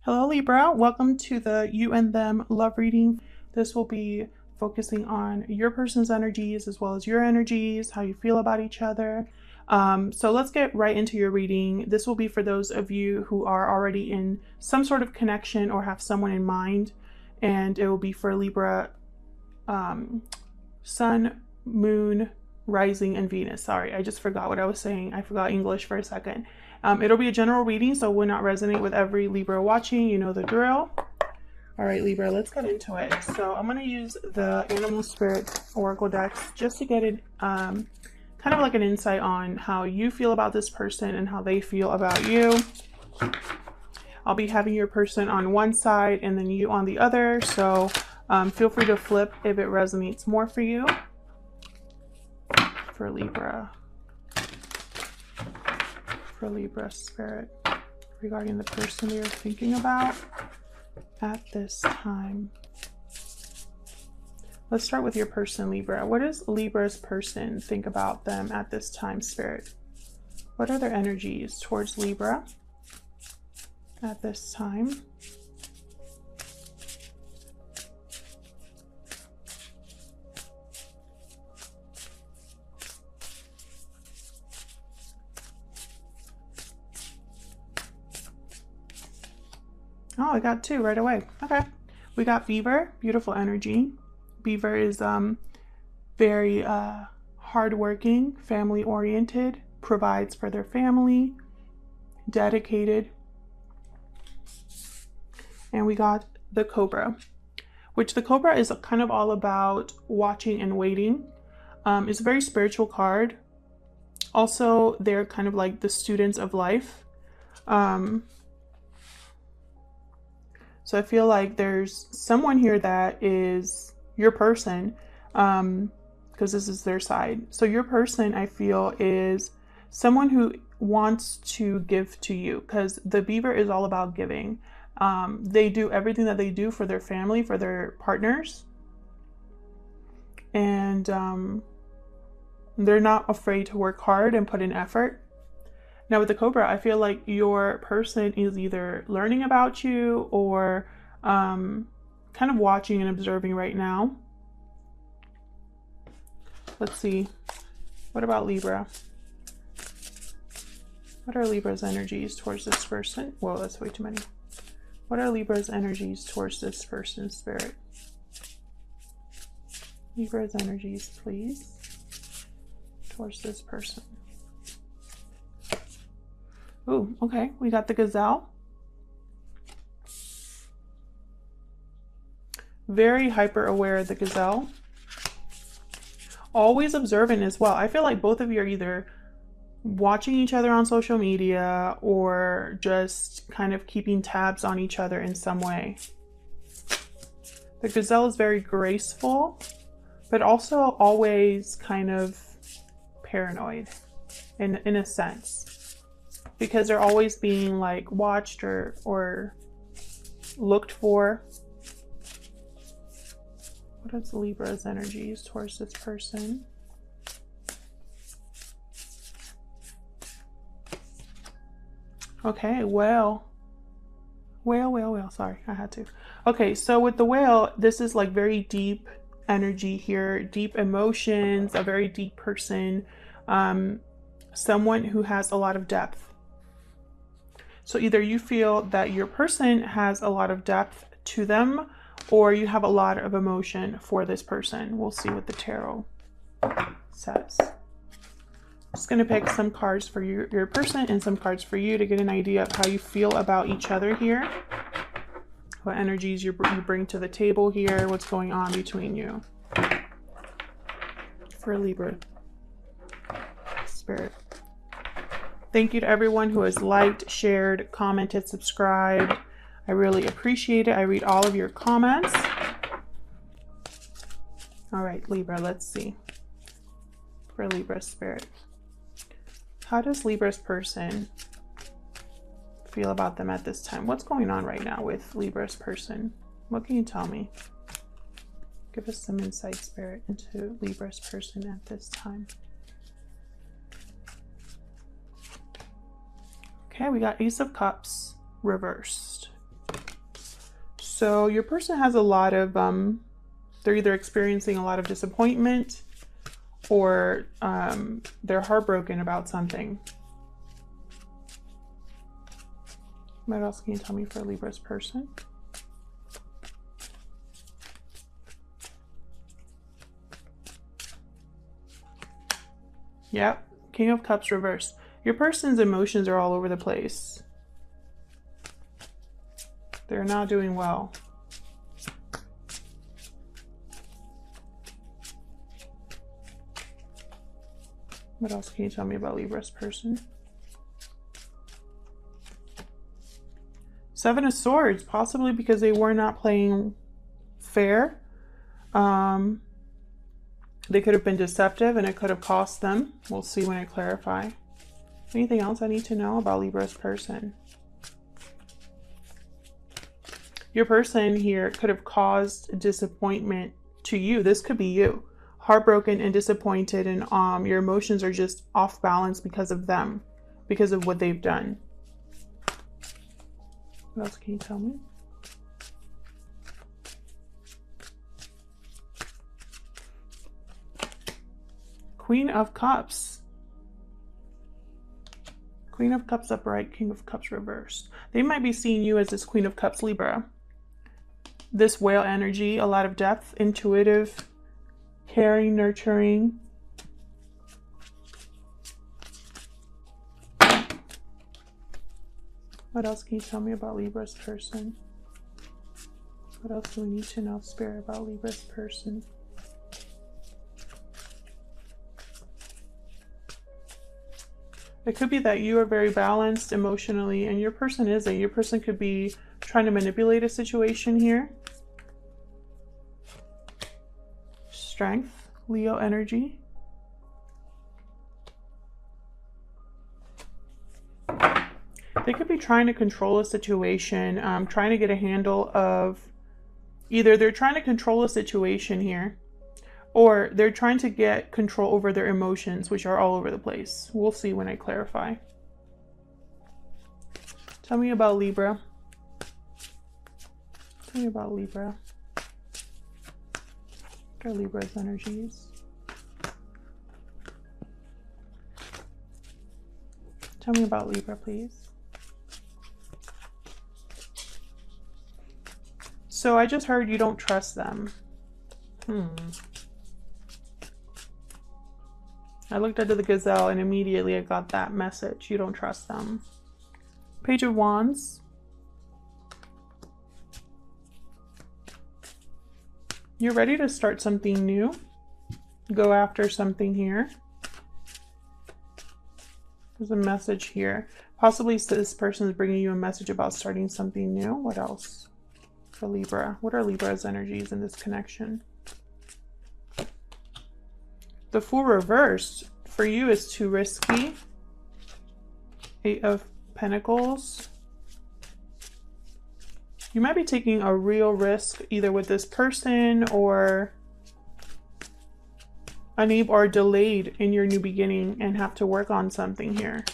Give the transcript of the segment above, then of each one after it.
Hello Libra, welcome to the You and Them love reading. This will be focusing on your person's energies as well as your energies, how you feel about each other. So let's get right into your reading. This will be for those of you who are already in some sort of connection or have someone in mind, and it will be for Libra Sun, Moon, Rising, and Venus. Sorry, I just forgot what I was saying. I forgot English for a second. It'll be a general reading, so it will not resonate with every Libra watching. You know the drill. All right, Libra, let's get into it. So I'm going to use the Animal Spirit Oracle decks just to get it kind of like an insight on how you feel about this person and how they feel about you. I'll be having your person on one side and then you on the other, so feel free to flip if it resonates more for you. For Libra Spirit, regarding the person you're thinking about at this time. Let's start with your person, Libra. What does Libra's person think about them at this time, Spirit? What are their energies towards Libra at this time? Oh, I got two right away. Okay. We got Beaver, beautiful energy. Beaver is very hardworking, family-oriented, provides for their family, dedicated. And we got the Cobra, which the Cobra is kind of all about watching and waiting. It's a very spiritual card. Also, they're kind of like the students of life. So I feel like there's someone here that is your person, because this is their side. So your person, I feel, is someone who wants to give to you, because the Beaver is all about giving. They do everything that they do for their family, for their partners. And they're not afraid to work hard and put in effort. Now with the Cobra, I feel like your person is either learning about you or kind of watching and observing right now. Let's see. What about Libra? What are Libra's energies towards this person? Whoa, that's way too many. What are Libra's energies towards this person, Spirit? Libra's energies, please, towards this person. Ooh, okay, we got the Gazelle. Very hyper aware of the Gazelle. Always observant as well. I feel like both of you are either watching each other on social media or just kind of keeping tabs on each other in some way. The Gazelle is very graceful, but also always kind of paranoid in a sense. Because they're always being like watched or looked for. What is Libra's energies towards this person? Okay, well, sorry, I had to. Okay, so with the Whale, this is like very deep energy here, deep emotions, a very deep person, someone who has a lot of depth. So either you feel that your person has a lot of depth to them, or you have a lot of emotion for this person. We'll see what the tarot says. I'm just going to pick some cards for your person and some cards for you to get an idea of how you feel about each other here. What energies you bring to the table here. What's going on between you. For Libra Spirit. Thank you to everyone who has liked, shared, commented, subscribed. I really appreciate it. I read all of your comments. All right, Libra, let's see. For Libra Spirit. How does Libra's person feel about them at this time? What's going on right now with Libra's person? What can you tell me? Give us some insight, Spirit, into Libra's person at this time. Okay, we got Ace of Cups reversed. So your person has a lot of, they're either experiencing a lot of disappointment or they're heartbroken about something. What else can you tell me for Libra's person? Yep, King of Cups reversed. Your person's emotions are all over the place. They're not doing well. What else can you tell me about Libra's person? Seven of Swords, possibly because they were not playing fair. They could have been deceptive and it could have cost them. We'll see when I clarify. Anything else I need to know about Libra's person? Your person here could have caused disappointment to you. This could be you. Heartbroken and disappointed, and your emotions are just off balance because of them, because of what they've done. What else can you tell me? Queen of Cups. Queen of Cups upright, King of Cups reversed. They might be seeing you as this Queen of Cups Libra. This whale energy, a lot of depth, intuitive, caring, nurturing. What else can you tell me about Libra's person? What else do we need to know, Spirit, about Libra's person? It could be that you are very balanced emotionally and your person isn't. Your person could be trying to manipulate a situation here. Strength, Leo energy. They could be trying to control a situation, trying to get a handle of, either they're trying to control a situation here, or they're trying to get control over their emotions, which are all over the place. We'll see when I clarify. Tell me about Libra. Tell me about Libra. What are Libra's energies? Tell me about Libra, please. So I just heard you don't trust them. I looked into the gazelle and immediately I got that message. You don't trust them. Page of Wands. You're ready to start something new. Go after something here. There's a message here. Possibly this person is bringing you a message about starting something new. What else for Libra? What are Libra's energies in this connection? The Fool reversed for you is too risky. Eight of Pentacles. You might be taking a real risk either with this person or unable or delayed in your new beginning and have to work on something here.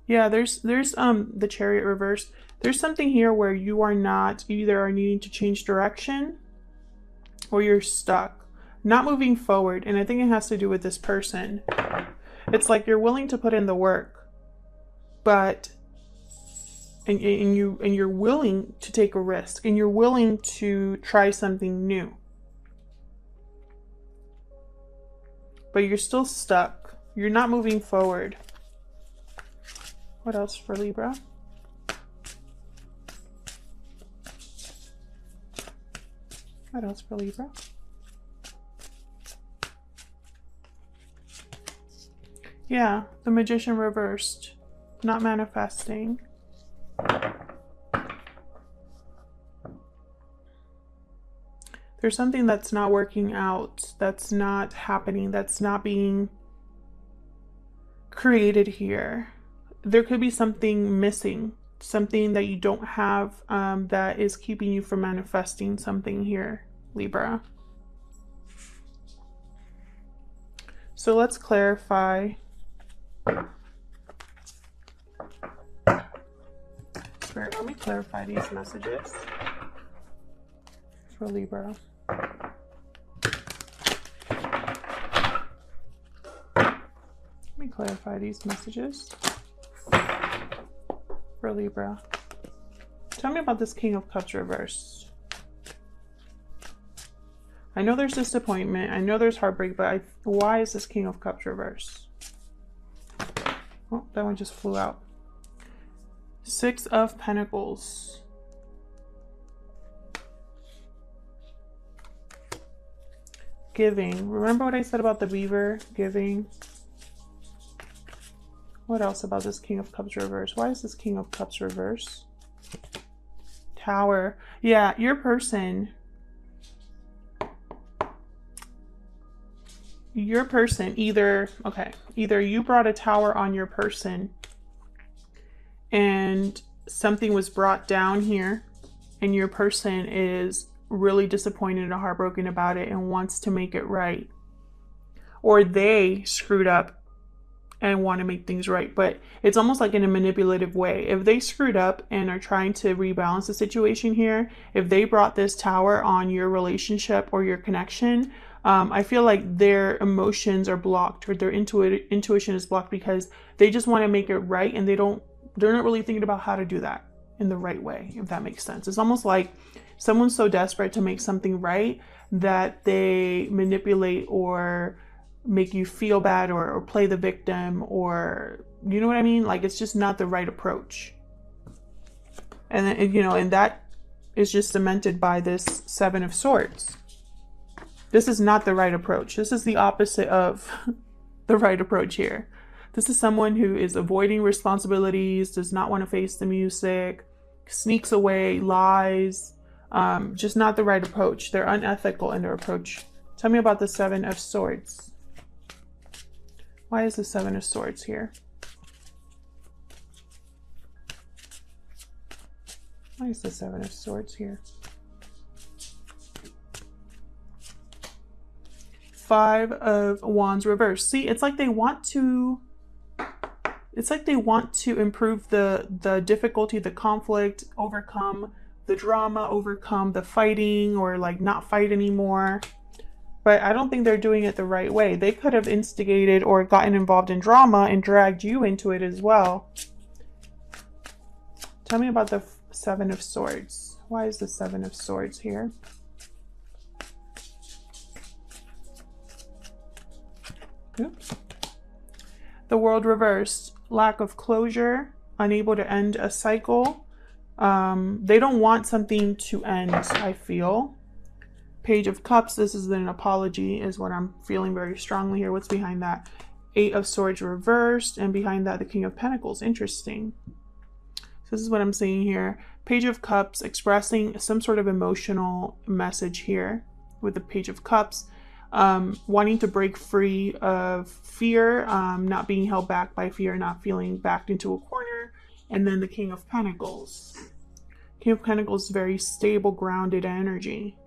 Yeah, there's the Chariot reversed. There's something here where you are not, you either are needing to change direction or you're stuck, not moving forward. And I think it has to do with this person. It's like you're willing to put in the work, but and you're willing to take a risk and you're willing to try something new, but you're still stuck. You're not moving forward. What else for Libra? What else for Libra? Yeah, the Magician reversed. Not manifesting. There's something that's not working out, that's not happening, that's not being created here. There could be something missing, something that you don't have that is keeping you from manifesting something here, Libra. So let's clarify. Spirit, let me clarify these messages. for Libra. Let me clarify these messages for Libra. Tell me about this King of Cups reverse. I know there's disappointment. I know there's heartbreak, but why is this King of Cups reverse? Oh, that one just flew out. Six of Pentacles. Giving. Remember what I said about the beaver? Giving. What else about this King of Cups reverse? Why is this King of Cups reverse? Tower. Yeah, your person either you brought a tower on your person and something was brought down here and your person is really disappointed and heartbroken about it and wants to make it right, or they screwed up and want to make things right, but it's almost like in a manipulative way. If they screwed up and are trying to rebalance the situation here, if they brought this tower on your relationship or your connection, I feel like their emotions are blocked, or their intuition is blocked, because they just want to make it right and they're not really thinking about how to do that in the right way, if that makes sense. It's almost like someone's so desperate to make something right that they manipulate or make you feel bad or play the victim, or you know what I mean? Like, it's just not the right approach. And then, you know, and that is just cemented by this Seven of Swords. This is not the right approach. This is the opposite of the right approach here. This is someone who is avoiding responsibilities, does not want to face the music, sneaks away, lies, just not the right approach. They're unethical in their approach. Tell me about the Seven of Swords. Why is the Seven of Swords here? Why is the Seven of Swords here? Five of Wands reverse. See, it's like they want to improve the difficulty, the conflict, overcome the drama, overcome the fighting, or like not fight anymore. But I don't think they're doing it the right way. They could have instigated or gotten involved in drama and dragged you into it as well. Tell me about the Seven of Swords. Why is the Seven of Swords here? Oops. The World reversed. Lack of closure, unable to end a cycle. They don't want something to end, I feel. Page of Cups, this is an apology, is what I'm feeling very strongly here. What's behind that? Eight of Swords reversed, and behind that, the King of Pentacles. Interesting. So this is what I'm seeing here. Page of Cups, expressing some sort of emotional message here with the Page of Cups. Wanting to break free of fear, not being held back by fear, not feeling backed into a corner. And then the King of Pentacles. King of Pentacles is very stable, grounded energy.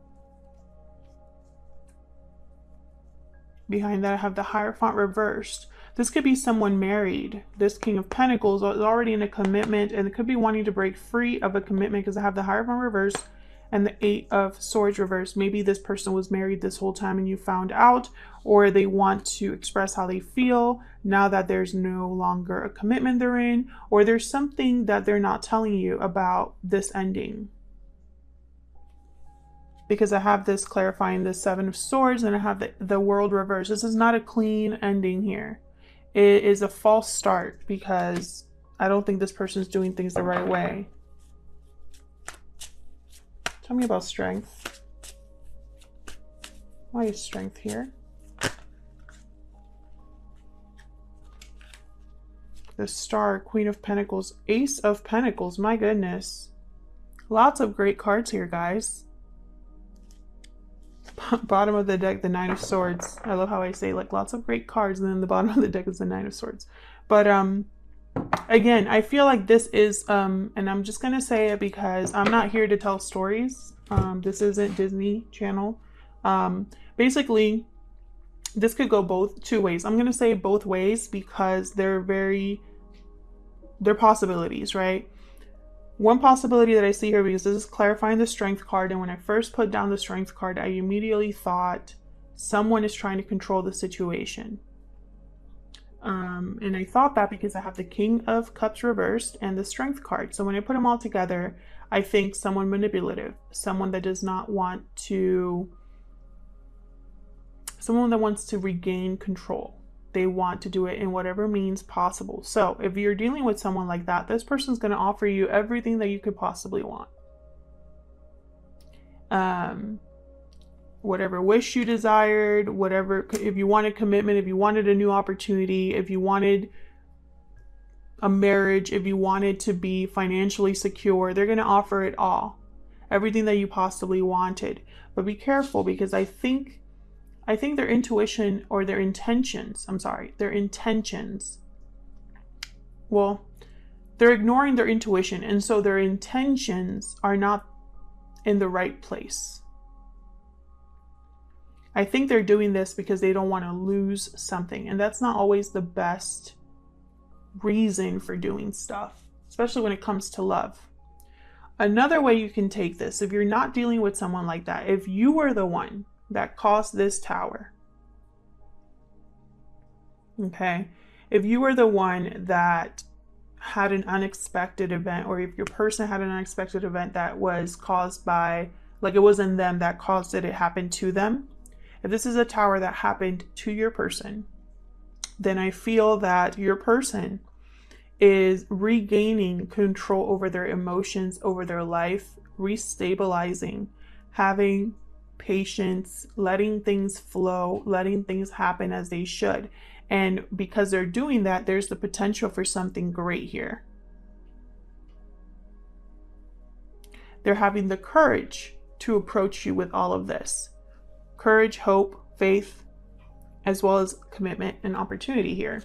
Behind that, I have the Hierophant reversed. This could be someone married. This King of Pentacles is already in a commitment, and it could be wanting to break free of a commitment, because I have the Hierophant reversed and the Eight of Swords reversed. Maybe this person was married this whole time and you found out, or they want to express how they feel now that there's no longer a commitment they're in, or there's something that they're not telling you about this ending. Because I have this clarifying the Seven of Swords, and I have the World reversed. This is not a clean ending here. It is a false start, because I don't think this person's doing things the right way. Tell me about strength. Why is strength here? The Star, Queen of Pentacles, Ace of Pentacles. My goodness. Lots of great cards here, guys. Bottom of the deck, the Nine of Swords. I love how I say like lots of great cards, and then the bottom of the deck is the Nine of Swords. But again, I feel like this is and I'm just gonna say it because I'm not here to tell stories. This isn't Disney Channel. Basically, this could go two ways. I'm gonna say both ways because they're possibilities, right? One possibility that I see here, because this is clarifying the Strength card, and when I first put down the Strength card, I immediately thought someone is trying to control the situation. And I thought that because I have the King of Cups reversed and the Strength card. So when I put them all together, I think someone manipulative, someone that does not want to, someone that wants to regain control. They want to do it in whatever means possible. So if you're dealing with someone like that, this person's going to offer you everything that you could possibly want. Whatever wish you desired, whatever, if you wanted commitment, if you wanted a new opportunity, if you wanted a marriage, if you wanted to be financially secure, they're going to offer it all. Everything that you possibly wanted. But be careful, because I think their intuition, or their intentions, their intentions, well, they're ignoring their intuition, and so their intentions are not in the right place. I think they're doing this because they don't want to lose something, and that's not always the best reason for doing stuff, especially when it comes to love. Another way you can take this, if you're not dealing with someone like that, if you were the one that caused this tower, okay, if you were the one that had an unexpected event, or if your person had an unexpected event that was caused by, like, it wasn't them that caused it, it happened to them. If this is a tower that happened to your person, then I feel that your person is regaining control over their emotions, over their life, restabilizing, having patience, letting things flow, letting things happen as they should. And because they're doing that, there's the potential for something great here. They're having the courage to approach you with all of this. Courage, hope, faith, as well as commitment and opportunity here.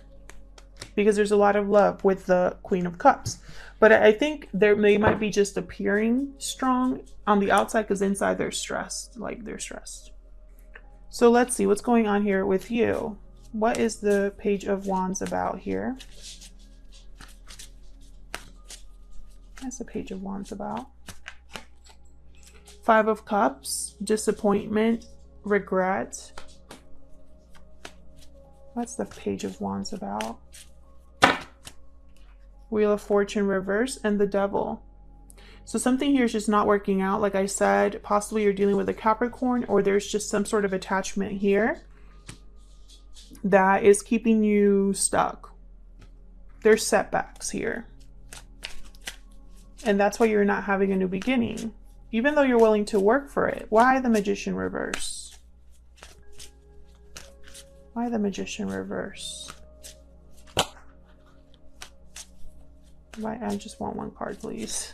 Because there's a lot of love with the Queen of Cups. But I think they might be just appearing strong on the outside, because inside they're stressed. Like, they're stressed. So let's see what's going on here with you. What is the Page of Wands about here? What's the Page of Wands about? Five of Cups, disappointment, regret. What's the Page of Wands about? Wheel of Fortune reverse and the Devil. So something here is just not working out. Like I said, possibly you're dealing with a Capricorn, or there's just some sort of attachment here that is keeping you stuck. There's setbacks here. And that's why you're not having a new beginning, even though you're willing to work for it. Why the Magician reverse? Why the Magician reverse? Why, I just want one card, please.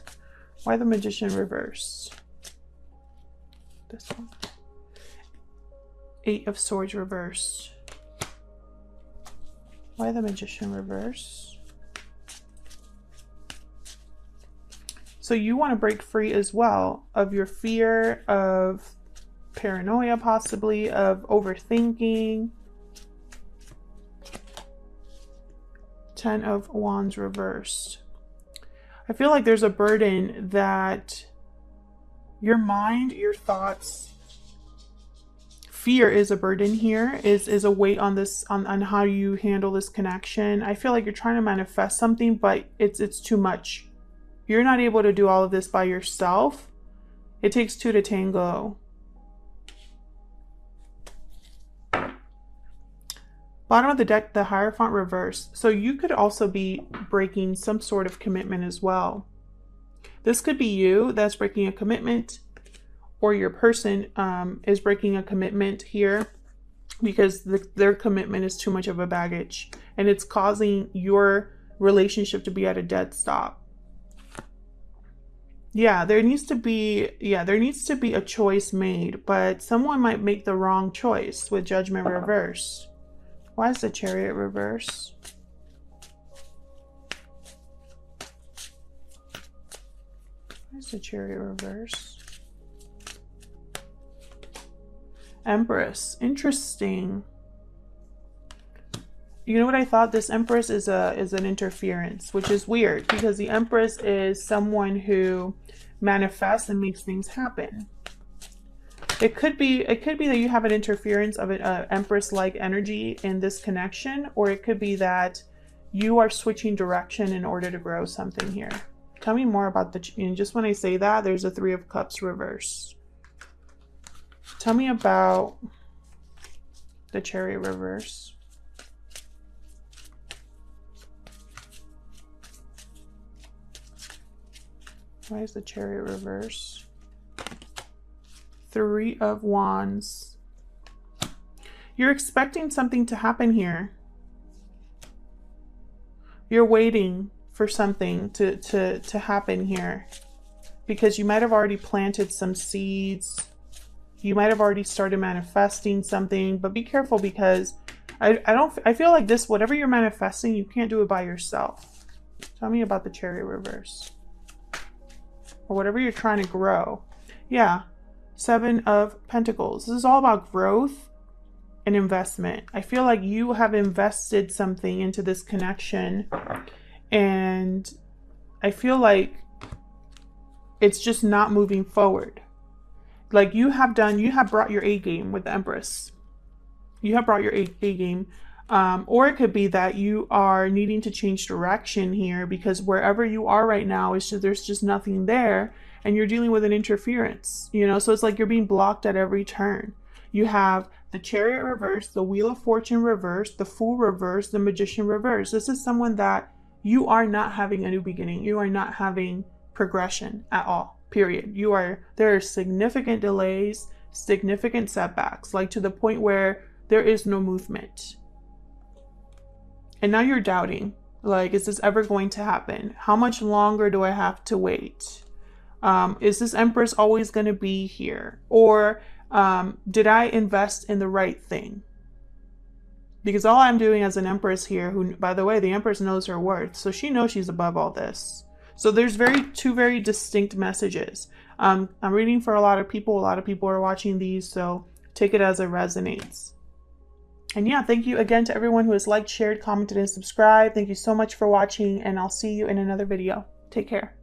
Why the Magician reverse? This one. Eight of Swords reversed. Why the Magician reverse? So you want to break free as well of your fear, of paranoia, possibly, of overthinking. Ten of Wands reversed. I feel like there's a burden that your mind, your thoughts, fear is a burden here, is a weight on this, on how you handle this connection. I feel like you're trying to manifest something, but it's too much. You're not able to do all of this by yourself. It takes two to tango. Bottom of the deck, the Hierophant reverse. So you could also be breaking some sort of commitment as well. This could be you that's breaking a commitment, or your person is breaking a commitment here because their commitment is too much of a baggage, and it's causing your relationship to be at a dead stop. Yeah, there needs to be a choice made, but someone might make the wrong choice with Judgment reversed. Why is the Chariot reverse? Why is the Chariot reverse? Empress. Interesting. You know what I thought? This Empress is an interference, which is weird because the Empress is someone who manifests and makes things happen. It could be that you have an interference of an Empress-like energy in this connection, or it could be that you are switching direction in order to grow something here. Tell me more about the, and just when I say that, there's a Three of Cups reverse. Tell me about the Chariot reverse. Why is the Chariot reverse? Three of Wands. You're expecting something to happen here. You're waiting for something to happen here because you might have already planted some seeds. You might have already started manifesting something, but be careful because I feel like this, whatever you're manifesting, you can't do it by yourself. Tell me about the Chariot reverse. Or whatever you're trying to grow. Yeah. Seven of Pentacles. This is all about growth and investment. I feel like you have invested something into this connection, and I feel like it's just not moving forward. Like you have brought your A game with the Empress. You have brought your A game. Or it could be that you are needing to change direction here because wherever you are right now, there's just nothing there, and you're dealing with an interference, you know? So it's like you're being blocked at every turn. You have the Chariot reverse, the Wheel of Fortune reverse, the Fool reverse, the Magician reverse. This is someone that you are not having a new beginning. You are not having progression at all, period. There are significant delays, significant setbacks, like to the point where there is no movement. And now you're doubting, like, is this ever going to happen? How much longer do I have to wait? Is this Empress always going to be here? Or did I invest in the right thing? Because all I'm doing as an Empress here, who, by the way, the Empress knows her worth, so she knows she's above all this. So there's two very distinct messages. I'm reading for a lot of people. A lot of people are watching these, so take it as it resonates. And yeah, thank you again to everyone who has liked, shared, commented, and subscribed. Thank you so much for watching, and I'll see you in another video. Take care.